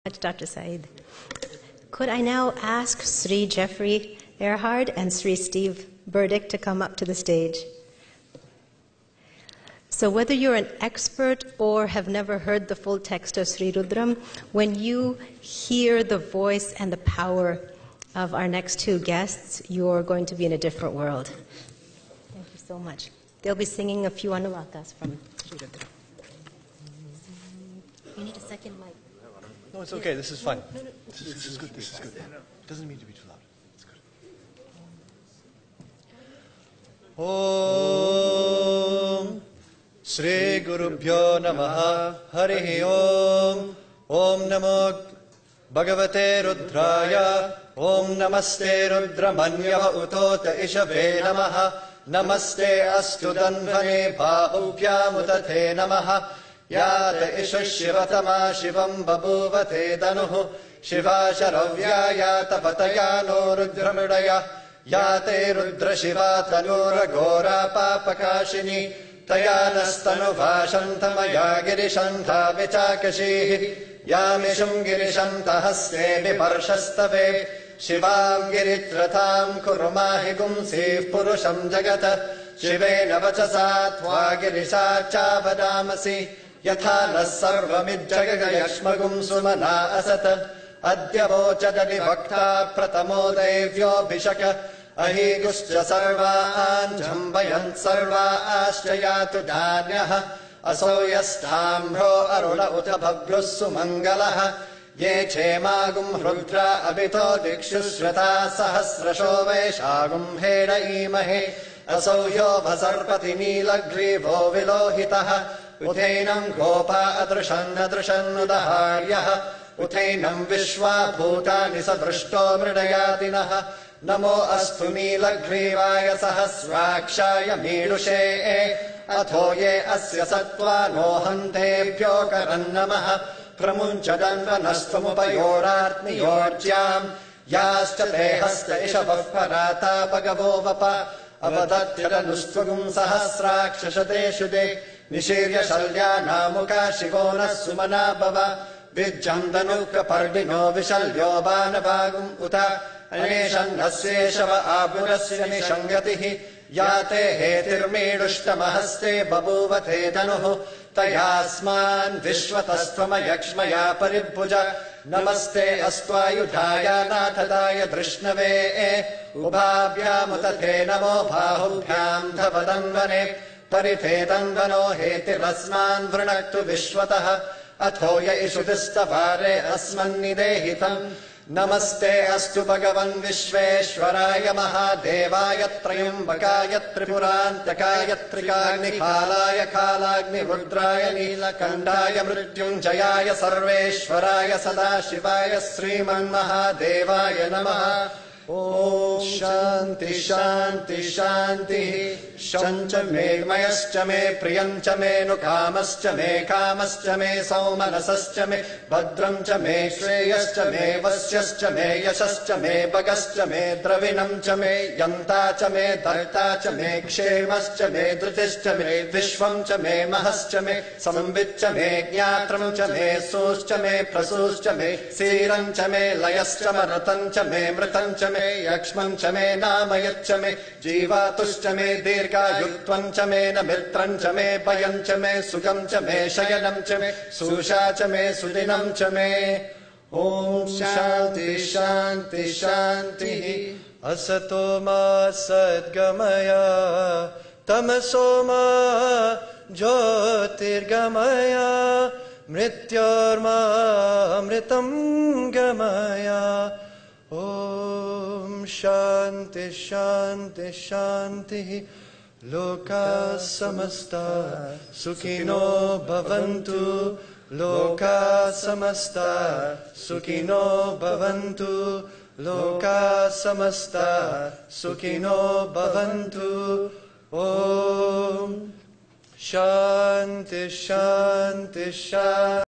Dr. Saeed. Could I now ask Sri Jeffrey Erhard and Sri Steve Burdick to come up to the stage? So whether you're an expert or have never heard the full text of Sri Rudram, when you hear the voice and the power of our next two guests, you're going to be in a different world. Thank you so much. They'll be singing a few Anulakas from Sri Rudram. You need a second mic. No, it's okay. This is fun. This is good. This is good. It doesn't need to be too loud. It's good. Om Shri Gurubhyo Namaha Harihi Om Om Namo Bhagavate Rudraya Om Namaste Rudramanyava Utota Ishave Namaha Namaste Astu Danvane Bahubhyam Utate Namaha Yata Isha Shivatama Shivam Babuvate Danuhu Shiva Sharavya Yata Patayano Rudramidaya Yate Rudra Shiva Tanura Gora Papakashini Tayanastanu Vashantamaya Girishanta Vichakashihi Yamishum Girishanta Haste Viparshastave Shivam Giritratam Kurumahi Gumsi Purusham Jagata Shivena Vachasa Tva Girisha Chavadamasi Yatha na sarvamidjagayashmagum sumana asata Adya vochadani bhakta pratamo devyo bhishaka Ahiguscha sarvaan jambayant sarva aschayatu dhanyaha Asoyastamro aruna uta bhaglus sumangalaha Ye chemagum hrudra abito dikshushrata sahasrasho vaishagum heda imahe Asoyo vasarpati nilagrivo vilohitaha Utheinam gopa adrishan udaharyaha Utheinam vishwa bhutani sadrishto mridayatinaha Namo astu nilaghrivaya sahasrakshaya mirushe Athoye asya sattva nohantebhyo karannamaha Pramunchadanvanastumupayorartniyorjyam Yascha tehasta ishavah parata bhagavo vapa Avadatyranustvagum sahasrakshashate de Nishirya Shalya Namuka Shivona Sumana Bhava Vijjandanuka Pardino Vishalyo Banavagum Uta Aneshan Naseshava Abhurasya Nishangatihi Yate Hetirmedushtamahasti Babuvate Danuhu Tayasman Vishwatastvama Yakshmaya Paribhuja Namaste Astvayudhaya Nathadaya Drishnave Ubhabhyamutate Namo Bahubhyam Dhavadanvane Parithetandvano hetirasman vrinaktu vishwataha Athoya ishudistavare asman nidehitam Namaste astu bhagavan vishveshwaraya mahadevaya trayambakaya tripurantakaya trikagni khalaya khalagni rudraya nilakandaya mrityunjayaya sarveshwaraya sadashivaya sriman mahadevaya namaha Om Shanti Shanti Shanti Shancha me mayascha me priyancha me nukamascha me kamascha me saumanasascha me bhadramcha me shreyascha me vasyascha me yashascha me bhagascha me dravinamcha me yantacha me dartacha me kshemascha me dhritischa me vishvamcha me mahascha me samambitcha me jnatramcha me suscha me prasuscha me sirancha me layascha maratancha me mritancha me yakshmancha me namayatcha me jivatuscha me dirghayutvancha me namirtrancha me bhayancha me sugamcha me shayanamcha me sushacha me sudinamcha me Om Shanti Shanti Shanti Asato ma sadgamaya Tamaso ma jyotirgamaya Mrityorma amritam gamaya Om Shanti Shanti Shanti Loka samasta Sukhino bhavantu Loka samasta Sukhino bhavantu Loka samasta Sukhino bhavantu Om Shanti Shanti Shanti